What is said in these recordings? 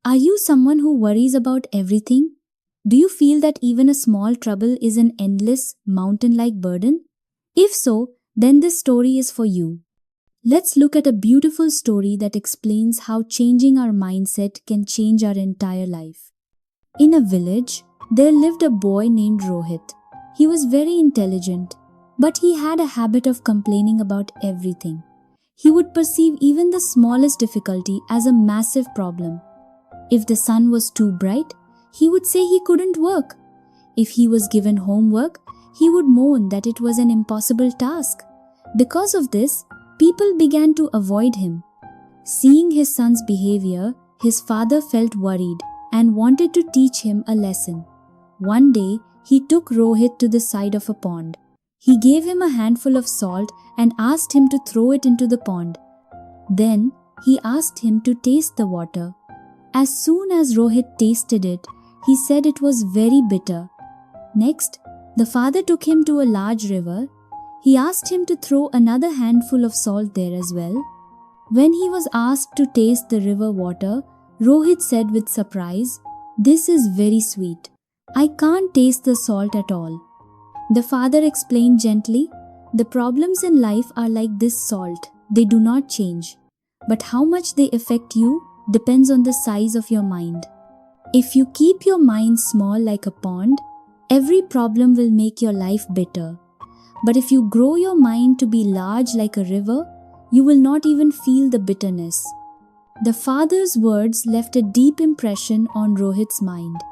Are you someone who worries about everything? Do you feel that even a small trouble is an endless, mountain-like burden? If so, then this story is for you. Let's look at a beautiful story that explains how changing our mindset can change our entire life. In a village, there lived a boy named Rohit. He was very intelligent, but he had a habit of complaining about everything. He would perceive even the smallest difficulty as a massive problem. If the sun was too bright, he would say he couldn't work. If he was given homework, he would moan that it was an impossible task. Because of this, people began to avoid him. Seeing his son's behavior, his father felt worried and wanted to teach him a lesson. One day, he took Rohit to the side of a pond. He gave him a handful of salt and asked him to throw it into the pond. Then, he asked him to taste the water. As soon as Rohit tasted it, he said it was very bitter. Next, the father took him to a large river. He asked him to throw another handful of salt there as well. When he was asked to taste the river water, Rohit said with surprise, "This is very sweet. I can't taste the salt at all." The father explained gently, "The problems in life are like this salt. They do not change. But how much they affect you depends on the size of your mind. If you keep your mind small like a pond, every problem will make your life bitter. But if you grow your mind to be large like a river, you will not even feel the bitterness." The father's words left a deep impression on Rohit's mind.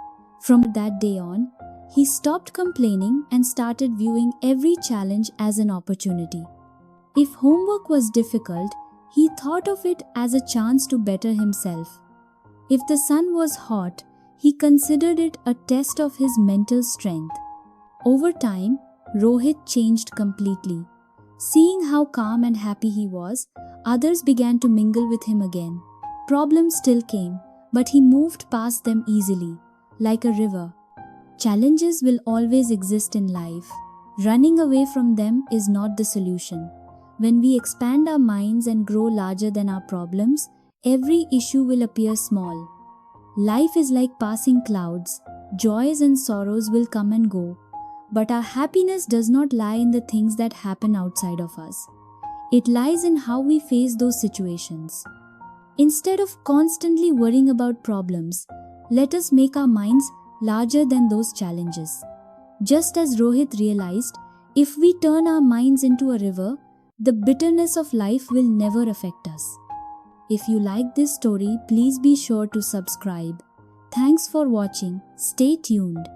From that day on, he stopped complaining and started viewing every challenge as an opportunity. If homework was difficult, he thought of it as a chance to better himself. If the sun was hot, he considered it a test of his mental strength. Over time, Rohit changed completely. Seeing how calm and happy he was, others began to mingle with him again. Problems still came, but he moved past them easily, like a river. Challenges will always exist in life. Running away from them is not the solution. When we expand our minds and grow larger than our problems, every issue will appear small. Life is like passing clouds. Joys and sorrows will come and go. But our happiness does not lie in the things that happen outside of us. It lies in how we face those situations. Instead of constantly worrying about problems, let us make our minds larger than those challenges. Just as Rohit realized, if we turn our minds into a river, the bitterness of life will never affect us. If you like this story, please be sure to subscribe. Thanks for watching. Stay tuned.